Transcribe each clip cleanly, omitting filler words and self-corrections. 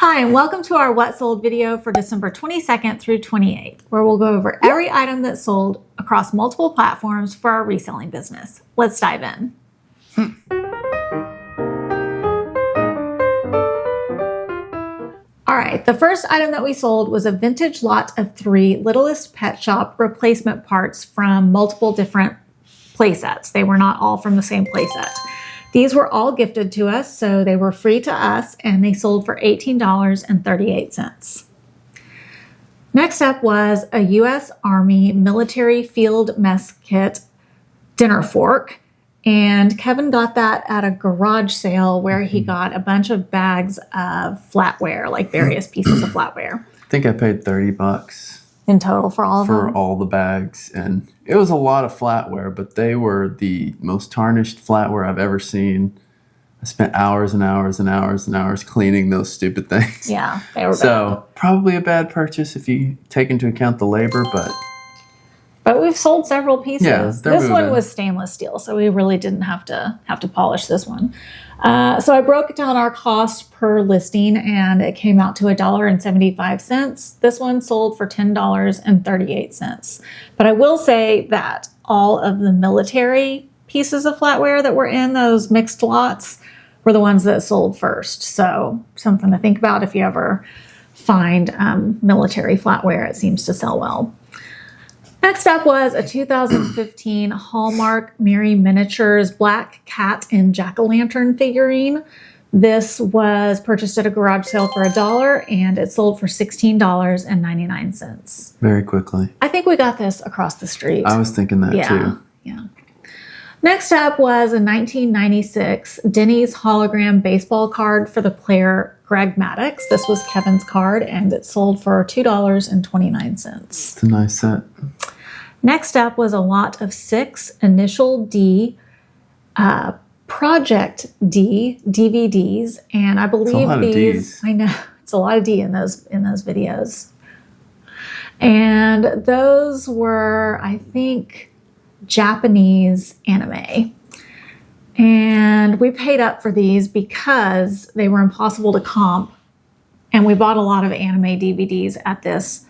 Hi, and welcome to our What Sold video for December 22nd through 28th, where we'll go over every item that sold across multiple platforms for our reselling business. Let's dive in. All right, the first item that we sold was a vintage lot of 3 Littlest Pet Shop replacement parts from multiple different playsets. They were not all from the same playset. These were all gifted to us, so they were free to us, and they sold for $18.38. Next up was a U.S. Army military field mess kit dinner fork, and Kevin got that at a garage sale where he got a bunch of bags of flatware, like various pieces of flatware. I think I paid $30 in total for all of them? For all the bags. And it was a lot of flatware, but they were the most tarnished flatware I've ever seen. I spent hours and hours and hours and hours cleaning those stupid things. Yeah, they were bad. So probably a bad purchase if you take into account the labor, But we've sold several pieces. Yeah, this one was stainless steel, so we really didn't have to polish this one. So I broke down our cost per listing, and it came out to $1.75. This one sold for $10.38. But I will say that all of the military pieces of flatware that were in those mixed lots were the ones that sold first. So something to think about if you ever find military flatware. It seems to sell well. Next up was a 2015 Hallmark Mary Miniatures Black Cat and Jack-o'-lantern figurine. This was purchased at a garage sale for $1, and it sold for $16.99. Very quickly. I think we got this across the street. I was thinking that too. Yeah. Next up was a 1996 Denny's hologram baseball card for the player Greg Maddux. This was Kevin's card, and it sold for $2.29. It's a nice set. Next up was a lot of 6 Initial D Project D DVDs, and I believe these. I know it's a lot of D in those videos, and those were, I think, Japanese anime. And we paid up for these because they were impossible to comp, and we bought a lot of anime DVDs at this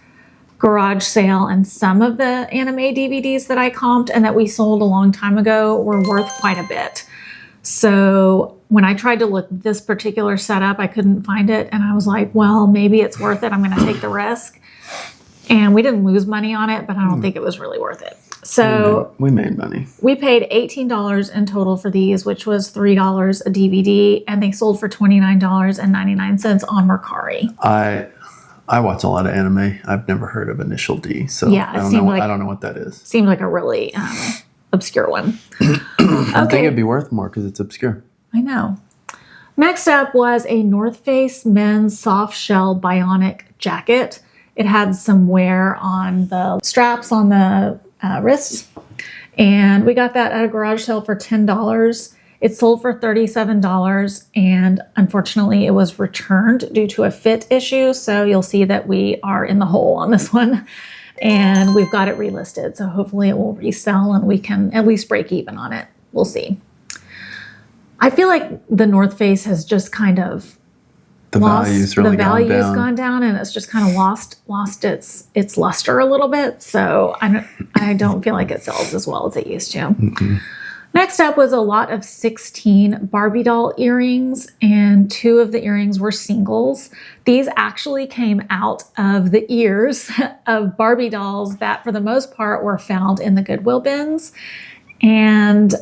garage sale, and some of the anime DVDs that I comped and that we sold a long time ago were worth quite a bit. So when I tried to look this particular setup, I couldn't find it, and I was like, well, maybe it's worth it. I'm going to take the risk. And we didn't lose money on it, but I don't think it was really worth it. So we made money. We paid $18 in total for these, which was $3 a DVD, and they sold for $29.99 on Mercari. I watch a lot of anime. I've never heard of Initial D, so yeah, I don't know what that is. Seemed like a really obscure one. I think it'd be worth more because it's obscure. I know. Next up was a North Face men's soft shell bionic jacket. It had some wear on the straps on the wrists, and we got that at a garage sale for $10. It sold for $37, and unfortunately it was returned due to a fit issue, so you'll see that we are in the hole on this one, and we've got it relisted, so hopefully it will resell and we can at least break even on it. We'll see. I feel like the North Face has just kind of the value's gone down, and it's just kind of lost its luster a little bit. So I don't feel like it sells as well as it used to. Mm-hmm. Next up was a lot of 16 Barbie doll earrings, and 2 of the earrings were singles. These actually came out of the ears of Barbie dolls that for the most part were found in the Goodwill bins. And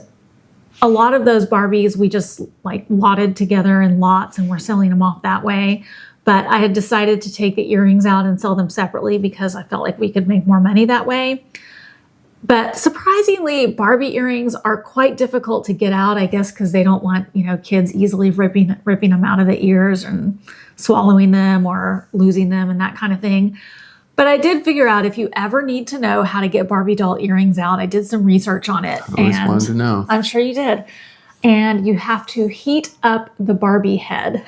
a lot of those Barbies we just like lotted together in lots, and we're selling them off that way. But I had decided to take the earrings out and sell them separately because I felt like we could make more money that way. But surprisingly, Barbie earrings are quite difficult to get out, I guess, because they don't want, kids easily ripping them out of the ears and swallowing them or losing them and that kind of thing. But I did figure out if you ever need to know how to get Barbie doll earrings out, I did some research on it. I always wanted to know. I'm sure you did. And you have to heat up the Barbie head.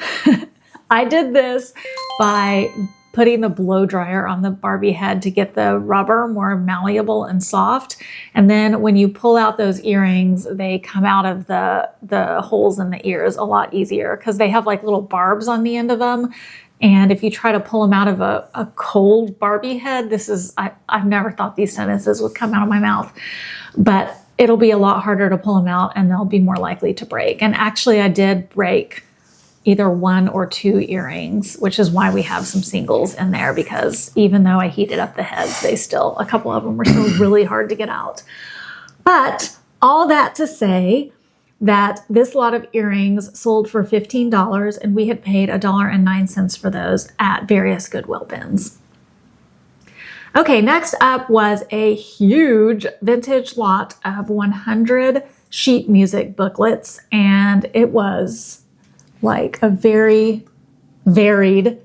I did this by putting the blow dryer on the Barbie head to get the rubber more malleable and soft. And then when you pull out those earrings, they come out of the holes in the ears a lot easier because they have like little barbs on the end of them. And if you try to pull them out of a cold Barbie head, I've never thought these sentences would come out of my mouth, but it'll be a lot harder to pull them out and they'll be more likely to break. And actually I did break either 1 or 2 earrings, which is why we have some singles in there, because even though I heated up the heads, a couple of them were still really hard to get out. But all that to say that this lot of earrings sold for $15 and we had paid $1.09 for those at various Goodwill bins. Okay, next up was a huge vintage lot of 100 sheet music booklets, and it was like a very varied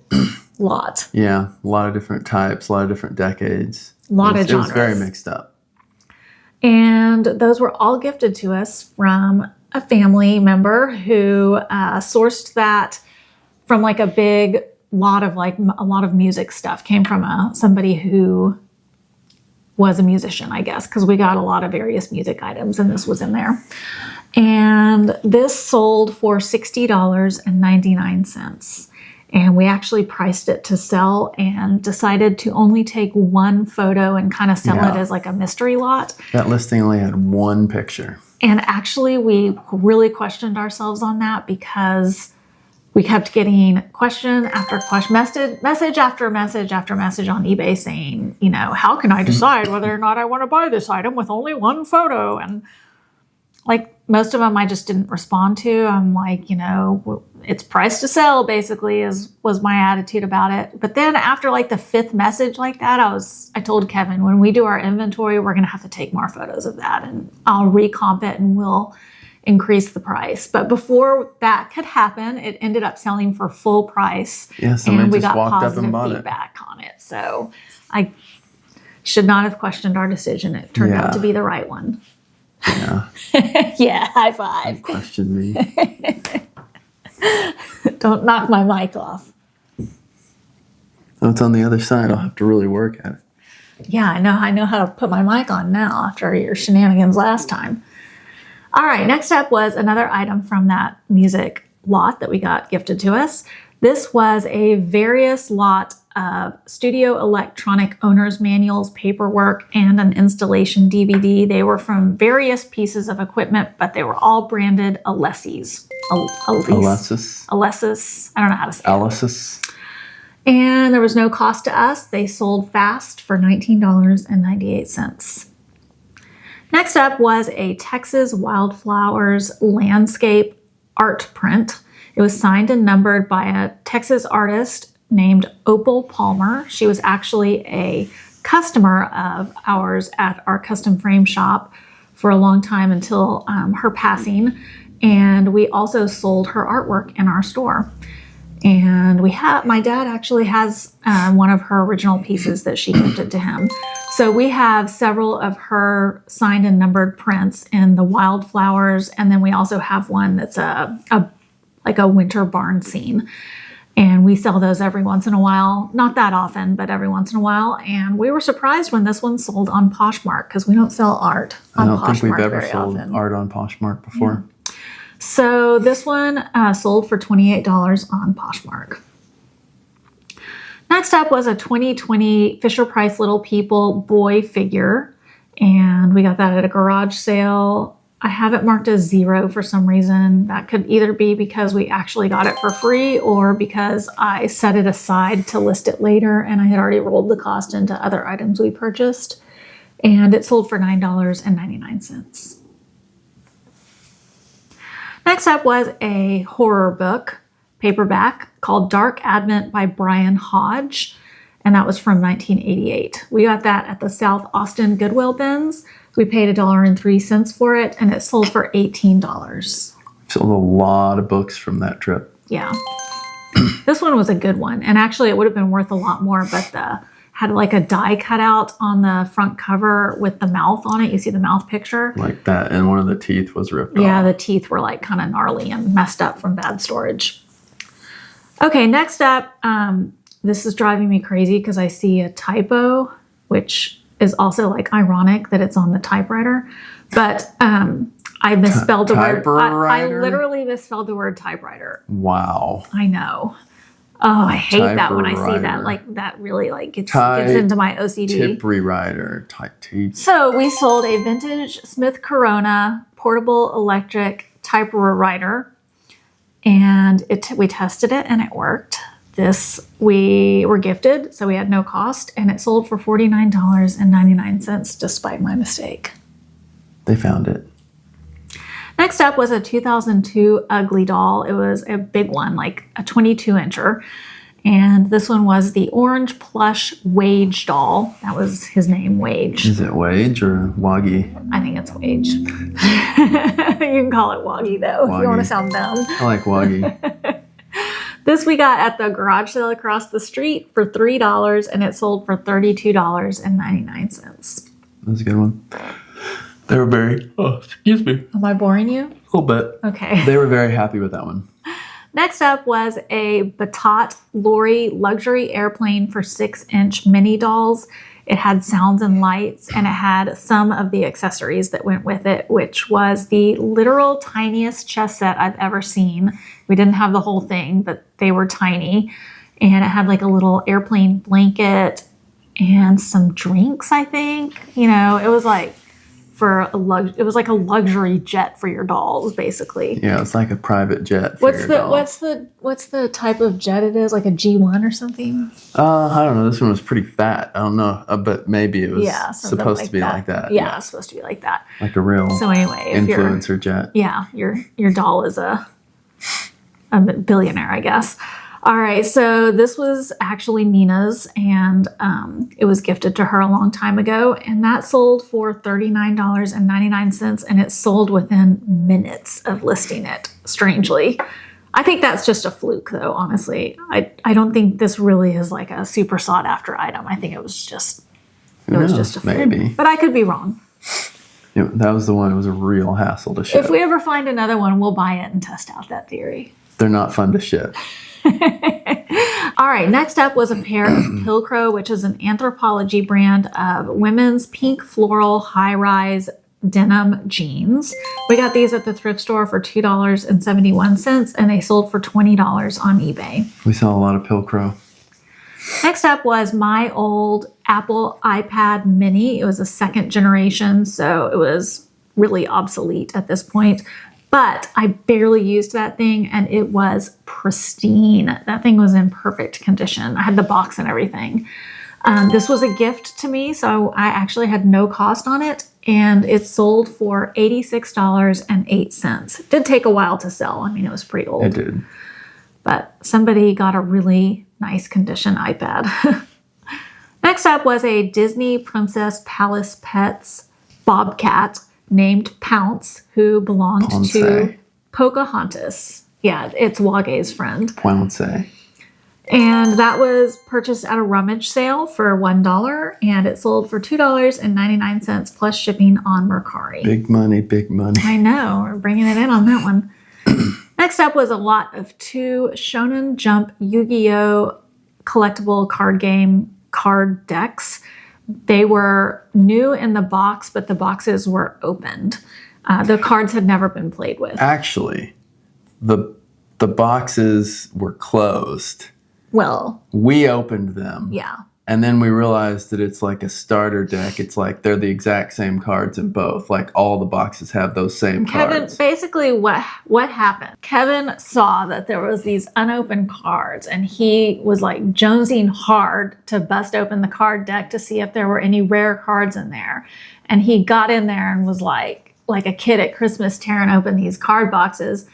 lot. Yeah, a lot of different types, a lot of different decades. A lot of genres. It was very mixed up. And those were all gifted to us from a family member who sourced that from like a big lot of a lot of music stuff. Came from somebody who was a musician, I guess, because we got a lot of various music items and this was in there. And this sold for $60.99. And we actually priced it to sell and decided to only take 1 photo and kind of sell it as like a mystery lot. That listing only had 1 picture. And actually we really questioned ourselves on that because we kept getting question after question, message after message after message on eBay saying, how can I decide whether or not I want to buy this item with only 1 photo? And like most of them I just didn't respond to. I'm like, it's priced to sell basically was my attitude about it. But then after like the 5th message like that, I told Kevin, when we do our inventory, we're going to have to take more photos of that and I'll recomp it and we'll increase the price. But before that could happen, it ended up selling for full price. Yeah, and we just got walked positive up and bought feedback on it. So I should not have questioned our decision. It turned out to be the right one. Yeah. Yeah, high five. Don't question me. Don't knock my mic off. Oh, it's on the other side. I'll have to really work at it. Yeah, I know how to put my mic on now after your shenanigans last time. All right, next up was another item from that music lot that we got gifted to us. This was a various lot of studio electronic owner's manuals, paperwork, and an installation DVD. They were from various pieces of equipment, but they were all branded Alesis. Alesis. I don't know how to say it. Alesis. And there was no cost to us. They sold fast for $19.98. Next up was a Texas Wildflowers landscape art print. It was signed and numbered by a Texas artist named Opal Palmer. She was actually a customer of ours at our custom frame shop for a long time until her passing. And we also sold her artwork in our store. And my dad actually has one of her original pieces that she gifted to him. So we have several of her signed and numbered prints in the wildflowers. And then we also have one that's like a winter barn scene. And we sell those every once in a while. Not that often, but every once in a while. And we were surprised when this one sold on Poshmark because we don't sell art on Poshmark. I don't think we've ever sold art on Poshmark before. Yeah. So this one sold for $28 on Poshmark. Next up was a 2020 Fisher-Price Little People boy figure. And we got that at a garage sale. I have it marked as 0 for some reason. That could either be because we actually got it for free or because I set it aside to list it later and I had already rolled the cost into other items we purchased. And it sold for $9.99. Next up was a horror book, paperback, called Dark Advent by Brian Hodge. And that was from 1988. We got that at the South Austin Goodwill bins. We paid $1.03 for it, and it sold for $18. Sold a lot of books from that trip. Yeah. This one was a good one. And actually, it would have been worth a lot more, but had like a die cut out on the front cover with the mouth on it. You see the mouth picture? Like that, and one of the teeth was ripped off. Yeah, the teeth were like kind of gnarly and messed up from bad storage. Okay, next up, this is driving me crazy because I see a typo, which is also like ironic that it's on the typewriter. But I misspelled the word. I literally misspelled the word typewriter. Wow. I know. Oh, I hate that when I see that. Like that really like gets into my OCD. Tip rewriter. So we sold a vintage Smith Corona portable electric type rewriter, and we tested it and it worked. This we were gifted, so we had no cost, and it sold for $49.99 despite my mistake. They found it. Next up was a 2002 Ugly Doll. It was a big one, like a 22-incher. And this one was the orange plush Wage doll. That was his name, Wage. Is it Wage or Waggy? I think it's Wage. You can call it Waggy, though, if you want to sound dumb. I like Waggy. This we got at the garage sale across the street for $3, and it sold for $32.99. That was a good one. They were very... Oh, excuse me. Am I boring you? A little bit. Okay. They were very happy with that one. Next up was a Batot Lori luxury airplane for 6-inch mini dolls. It had sounds and lights, and it had some of the accessories that went with it, which was the literal tiniest chess set I've ever seen. We didn't have the whole thing, but they were tiny. And it had like a little airplane blanket and some drinks, I think. You know, it was like it was like a luxury jet for your dolls, basically. Yeah, it's like a private jet for your dolls. What's the type of jet it is? Like a G1 or something? I don't know. This one was pretty fat. I don't know, but maybe it was supposed to be like that. Yeah, it's supposed to be like that. Like a real influencer jet. Yeah, your doll is a billionaire, I guess. All right, so this was actually Nina's, and it was gifted to her a long time ago, and that sold for $39.99, and it sold within minutes of listing it, strangely. I think that's just a fluke, though, honestly. I don't think this really is like a super sought-after item. I think it was just a fluke. Maybe. But I could be wrong. Yeah, that was the one. It was a real hassle to ship. If we ever find another one, we'll buy it and test out that theory. They're not fun to ship. All right, next up was a pair of Pilcrow, which is an Anthropologie brand of women's pink floral high-rise denim jeans. We got these at the thrift store for $2.71, and they sold for $20 on eBay. We saw a lot of Pilcrow. Next up was my old Apple iPad mini. It was a second generation, so it was really obsolete at this point. But I barely used that thing, and it was pristine. That thing was in perfect condition. I had the box and everything. This was a gift to me, so I actually had no cost on it, and it sold for $86.08. It did take a while to sell. I mean, it was pretty old. It did. But somebody got a really nice condition iPad. Next up was a Disney Princess Palace Pets bobcat named Pounce, who belonged to Pocahontas. Yeah, it's Wage's friend. Pounce. And that was purchased at a rummage sale for $1, and it sold for $2.99 plus shipping on Mercari. Big money, big money. I know, we're bringing it in on that one. Next up was a lot of 2 Shonen Jump Yu-Gi-Oh! Collectible card game card decks. They were new in the box, but the boxes were opened. The cards had never been played with. Actually, the boxes were closed. Well, we opened them. Yeah. And then we realized that it's like a starter deck. It's like they're the exact same cards in both. Like all the boxes have those same cards. Basically what happened? Kevin saw that there was these unopened cards, and he was like jonesing hard to bust open the card deck to see if there were any rare cards in there. And he got in there and was like a kid at Christmas tearing open these card boxes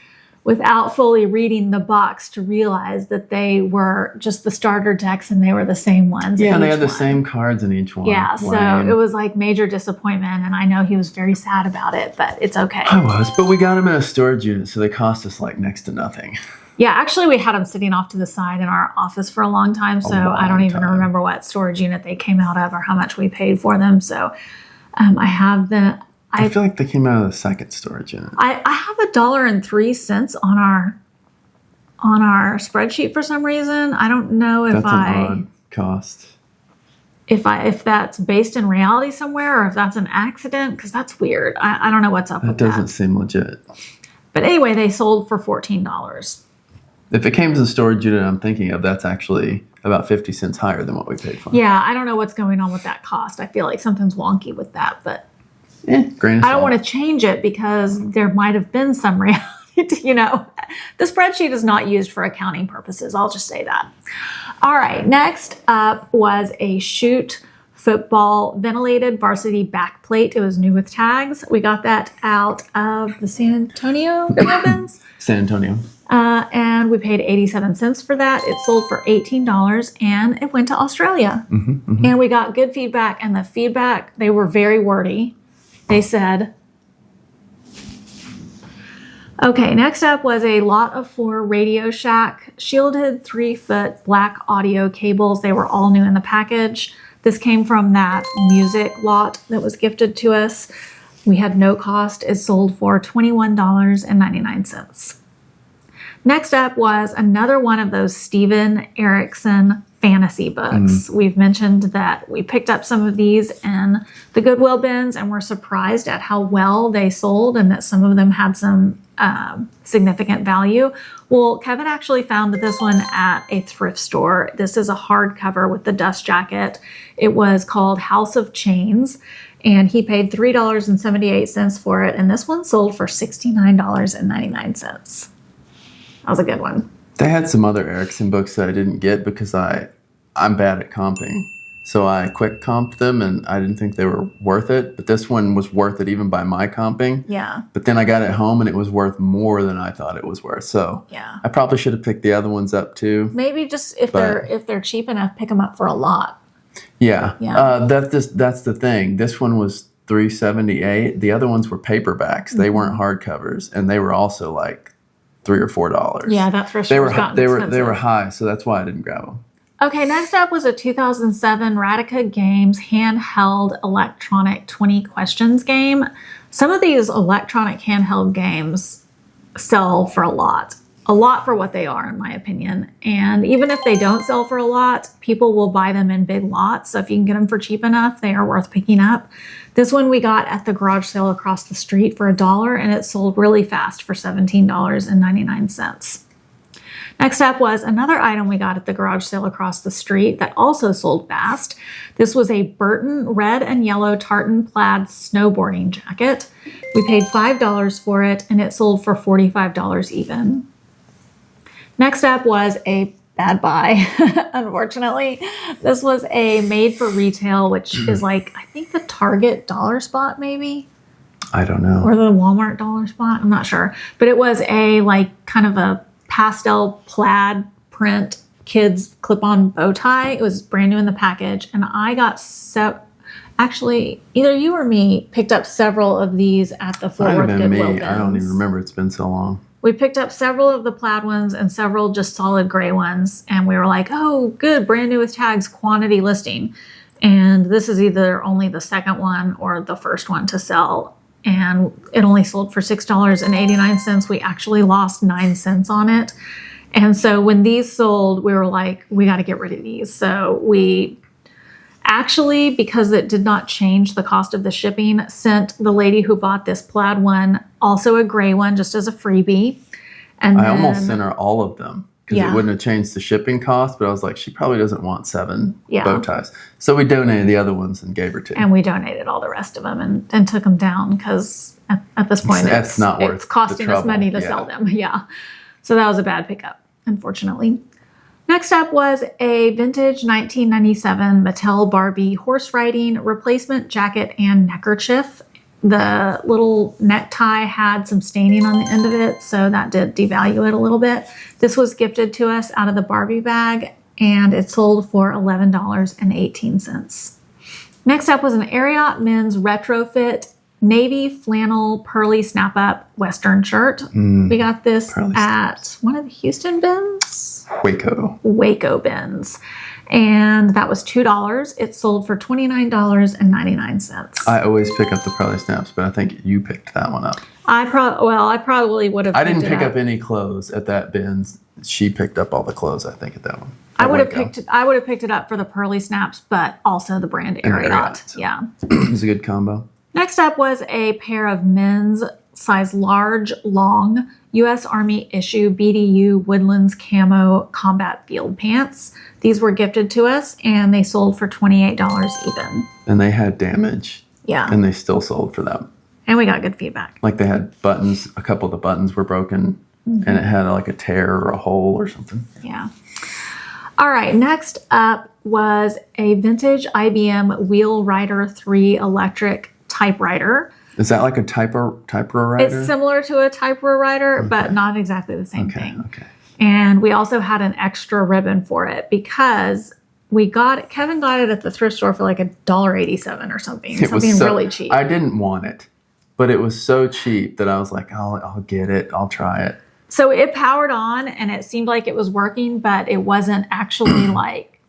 without fully reading the box to realize that they were just the starter decks and they were the same ones. Yeah, they had the same cards in each one. Yeah, so it was like major disappointment, and I know he was very sad about it, but it's okay. I was, but we got them in a storage unit, so they cost us like next to nothing. Yeah, actually we had them sitting off to the side in our office for a long time, so I don't even remember what storage unit they came out of or how much we paid for them. So I have the... I feel like they came out of the second storage unit. I have $1.03 on our spreadsheet for some reason. I don't know if that's an odd cost. If that's based in reality somewhere, or if that's an accident, because that's weird. I don't know what's up with that. That doesn't seem legit. But anyway, they sold for $14. If it came to the storage unit I'm thinking of, that's actually about 50 cents higher than what we paid for. Yeah, I don't know what's going on with that cost. I feel like something's wonky with that, but Grain of I don't salt. want to change it because there might have been some reality. The spreadsheet is not used for accounting purposes. I'll just say that. All right, next up was a Shoot football ventilated varsity backplate. It was new with tags. We got that out of the San Antonio bins. San Antonio. And we paid 87 cents for that. It sold for $18 and it went to Australia. And we got good feedback, and the feedback, they were very wordy. They said, okay, next up was a lot of 4 Radio Shack shielded 3-foot black audio cables. They were all new in the package. This came from that music lot that was gifted to us. We had no cost. It sold for $21.99. Next up was another one of those Steven Erickson fantasy books. We've mentioned that we picked up some of these in the Goodwill bins and were surprised at how well they sold and that some of them had some significant value. Well, Kevin actually found this one at a thrift store. This is a hardcover with the dust jacket. It was called House of Chains, and he paid $3.78 for it, and this one sold for $69.99. That was a good one. They had some other Erickson books that I didn't get because I'm bad at comping. So I quick comped them and I didn't think they were worth it. But this one was worth it even by my comping. Yeah. But then I got it home and it was worth more than I thought it was worth. So yeah, I probably should have picked the other ones up too. Maybe just if they're cheap enough, pick them up for a lot. Yeah. Yeah. That's the thing. This one was $3.78. The other ones were paperbacks. They weren't hardcovers, and they were also like $3 or $4. Yeah, that thrift they store's were gotten they expensive. were high, so that's why I didn't grab them. Okay, next up was a 2007 Radica Games handheld electronic 20 questions game. Some of these electronic handheld games sell for a lot for what they are, in my opinion. And even if they don't sell for a lot, people will buy them in big lots. So if you can get them for cheap enough, they are worth picking up. This one we got at the garage sale across the street for $1, and it sold really fast for $17.99. Next up was another item we got at the garage sale across the street that also sold fast. This was a Burton red and yellow tartan plaid snowboarding jacket. We paid $5 for it, and it sold for $45 even. Next up was a bad buy, unfortunately. This was a made for retail, which is like, I think the Target dollar spot maybe? I don't know. Or the Walmart dollar spot, I'm not sure. But it was a like kind of a pastel plaid print kids clip-on bow tie. It was brand new in the package, and I got actually either you or me picked up several of these at the Fort Worth Goodwill bins. I don't even remember. It's been so long. We picked up several of the plaid ones and several just solid gray ones, and we were like, oh, good, brand new with tags, quantity listing. And this is either only the second one or the first one to sell. And it only sold for $6.89. We actually lost 9 cents on it. And so when these sold, we were like, we got to get rid of these. So we actually, because it did not change the cost of the shipping, sent the lady who bought this plaid one also a gray one just as a freebie. And I almost sent her all of them because Yeah. it wouldn't have changed the shipping cost, but I was like, she probably doesn't want 7 Yeah. bow ties. So we donated the other ones and gave her 2. And we donated all the rest of them and took them down because at this point That's not worth it's costing the us trouble. money to sell them. Yeah. So that was a bad pickup, unfortunately. Next up was a vintage 1997 Mattel Barbie horse riding replacement jacket and neckerchief. The little necktie had some staining on the end of it, so that did devalue it a little bit. This was gifted to us out of the Barbie bag, and it sold for $11.18. Next up was an Ariat men's retrofit navy flannel pearly snap-up Western shirt. We got this at one of the Houston bins? Waco bins. And that was $2. It sold for $29.99. I always pick up the pearly snaps, but I think you picked that one up. I probably would have. I didn't pick up any clothes at that bin. She picked up all the clothes, I think, at that one. I would have picked it up for the pearly snaps, but also the brand Ariat. Yeah. It was a good combo. Next up was a pair of men's size large, long U.S. Army issue BDU Woodlands Camo Combat Field Pants. These were gifted to us, and they sold for $28 even. And they had damage. Yeah. And they still sold for that. And we got good feedback. Like they had buttons, a couple of the buttons were broken, and it had like a tear or a hole or something. Yeah. All right, next up was a vintage IBM Wheelwriter 3 electric typewriter. Is that like a typewriter? It's similar to a typewriter, but not exactly the same thing. Okay. And we also had an extra ribbon for it because Kevin got it at the thrift store for like $1.87 or something. Something really cheap. I didn't want it, but it was so cheap that I was like, I'll get it. I'll try it. So it powered on and it seemed like it was working, but it wasn't actually like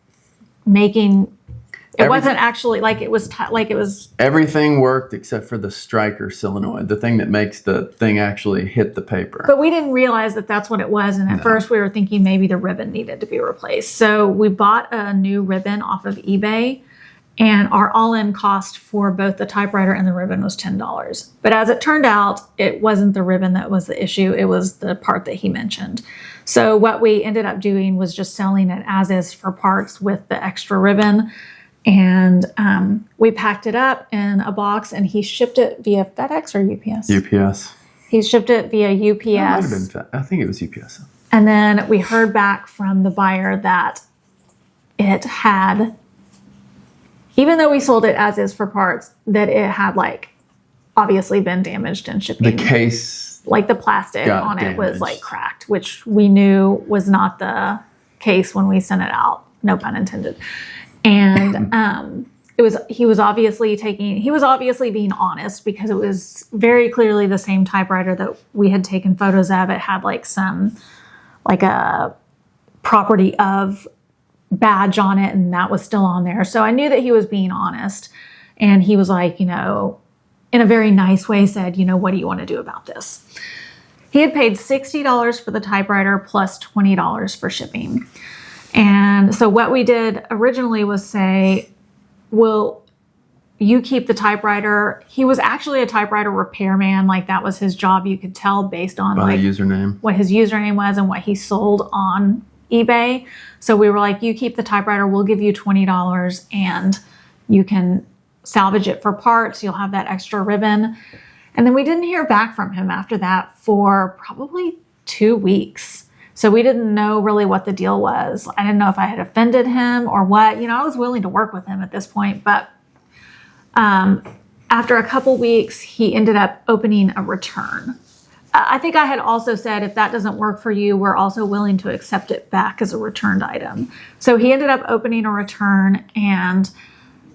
it wasn't actually like it was. Everything worked except for the striker solenoid, the thing that makes the thing actually hit the paper. But we didn't realize that that's what it was. And at first we were thinking maybe the ribbon needed to be replaced. So we bought a new ribbon off of eBay, and our all-in cost for both the typewriter and the ribbon was $10. But as it turned out, it wasn't the ribbon that was the issue. It was the part that he mentioned. So what we ended up doing was just selling it as is for parts with the extra ribbon. And we packed it up in a box, and he shipped it via FedEx or UPS? UPS. He shipped it via UPS. It might have been I think it was UPS. And then we heard back from the buyer that it had, even though we sold it as is for parts, that it had like obviously been damaged in shipping. The case, like the plastic on it was damaged. like cracked, which we knew was not the case when we sent it out. No pun intended. And he was obviously being honest, because it was very clearly the same typewriter that we had taken photos of. It had like a property of badge on it, and that was still on there. So I knew that he was being honest, and he was like, in a very nice way said, what do you want to do about this? He had paid $60 for the typewriter plus $20 for shipping. And so what we did originally was say, well, you keep the typewriter. He was actually a typewriter repairman. Like that was his job. You could tell based on by username, what his username was and what he sold on eBay. So we were like, you keep the typewriter, we'll give you $20 and you can salvage it for parts. You'll have that extra ribbon. And then we didn't hear back from him after that for probably 2 weeks. So we didn't know really what the deal was. I didn't know if I had offended him or what. I was willing to work with him at this point, but after a couple weeks, he ended up opening a return. I think I had also said, if that doesn't work for you, we're also willing to accept it back as a returned item. So he ended up opening a return, and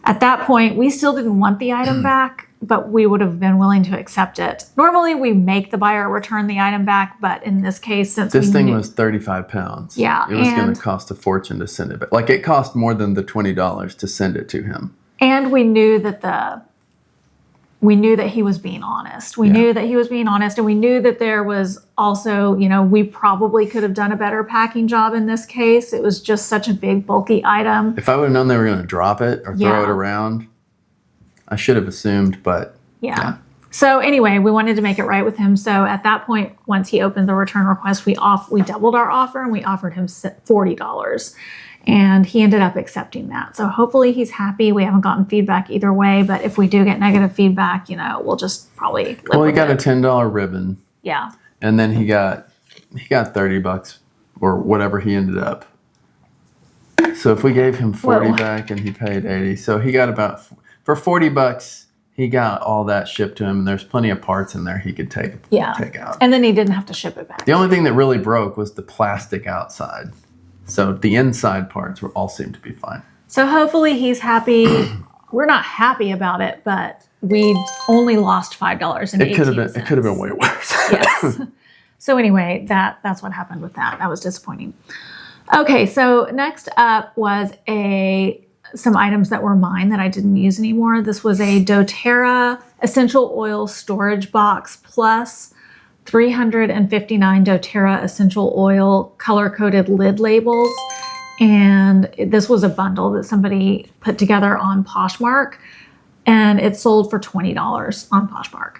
at that point, we still didn't want the item back, but we would have been willing to accept it. Normally, we make the buyer return the item back, but in this case, since this thing was 35 pounds, it was going to cost a fortune to send it back. Like it cost more than the $20 to send it to him. And we knew that he was being honest. We knew that he was being honest, and we knew that there was also, we probably could have done a better packing job in this case. It was just such a big, bulky item. If I would have known they were going to drop it or throw it around, I should have assumed, but yeah. So anyway, we wanted to make it right with him. So at that point, once he opened the return request, we doubled our offer, and we offered him $40. And he ended up accepting that. So hopefully he's happy. We haven't gotten feedback either way, but if we do get negative feedback, we'll just probably live with he got it. a $10 ribbon. Yeah. And then he got $30 or whatever he ended up. So if we gave him 40 back and he paid 80, so he got for $40, he got all that shipped to him, and there's plenty of parts in there he could take out. And then he didn't have to ship it back. The only thing that really broke was the plastic outside. So the inside parts all seemed to be fine. So hopefully he's happy. We're not happy about it, but we only lost $5.18. It could have been way worse. Yes. So anyway, that's what happened with that. That was disappointing. Okay, so next up was some items that were mine that I didn't use anymore. This was a doTERRA essential oil storage box plus 359 doTERRA essential oil color-coded lid labels. And this was a bundle that somebody put together on Poshmark, and it sold for $20 on Poshmark.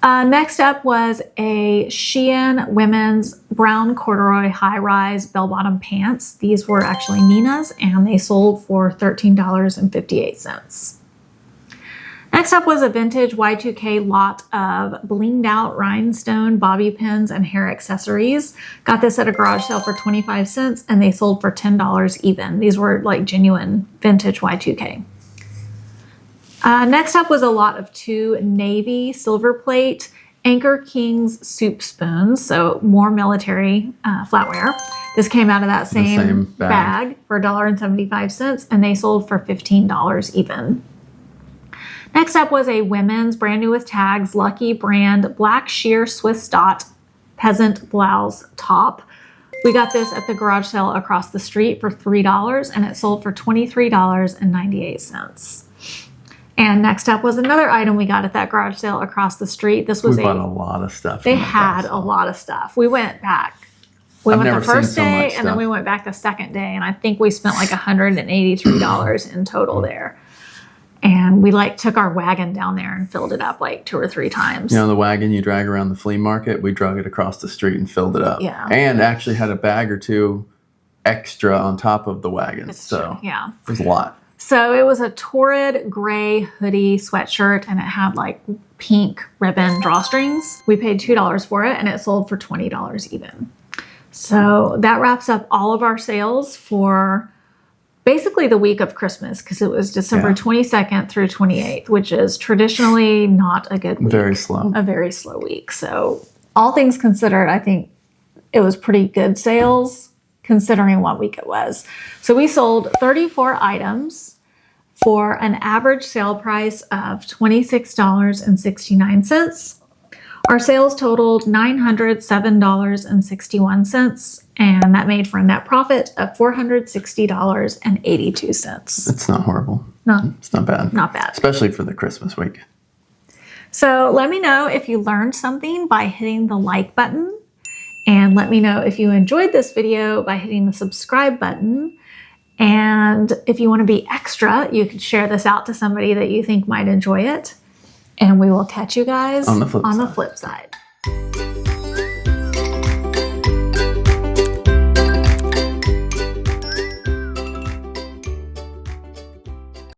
Next up was a Shein women's brown corduroy high-rise bell-bottom pants. These were actually Nina's, and they sold for $13.58. Next up was a vintage Y2K lot of blinged out rhinestone bobby pins and hair accessories. Got this at a garage sale for 25 cents, and they sold for $10 even. These were like genuine vintage Y2K. Next up was a lot of 2 navy silver plate Anchor Kings soup spoons, so more military flatware. This came out of that same bag for $1.75, and they sold for $15 even. Next up was a women's brand new with tags Lucky brand black sheer Swiss dot peasant blouse top. We got this at the garage sale across the street for $3, and it sold for $23.98. And next up was another item we got at that garage sale across the street. This was we bought a lot of stuff. They had a lot of stuff. We went back. We went the first day, and then we went back the second day, and I think we spent like $183 in total there. And we like took our wagon down there and filled it up like 2 or 3 times. You know, the wagon you drag around the flea market, we drug it across the street and filled it up. Yeah. And actually had a bag or 2 extra on top of the wagon. It's true. Yeah. It was a lot. So it was a torrid gray hoodie sweatshirt, and it had like pink ribbon drawstrings. We paid $2 for it, and it sold for $20 even. So that wraps up all of our sales for basically the week of Christmas, because it was December 22nd through 28th, which is traditionally not a good week. Very slow. A very slow week. So all things considered, I think it was pretty good sales considering what week it was. So we sold 34 items for an average sale price of $26.69. Our sales totaled $907.61, and that made for a net profit of $460.82. It's not horrible. No, it's not bad. Not bad. Especially for the Christmas week. So let me know if you learned something by hitting the like button. And let me know if you enjoyed this video by hitting the subscribe button. And if you want to be extra, you could share this out to somebody that you think might enjoy it. And we will catch you guys on the flip side.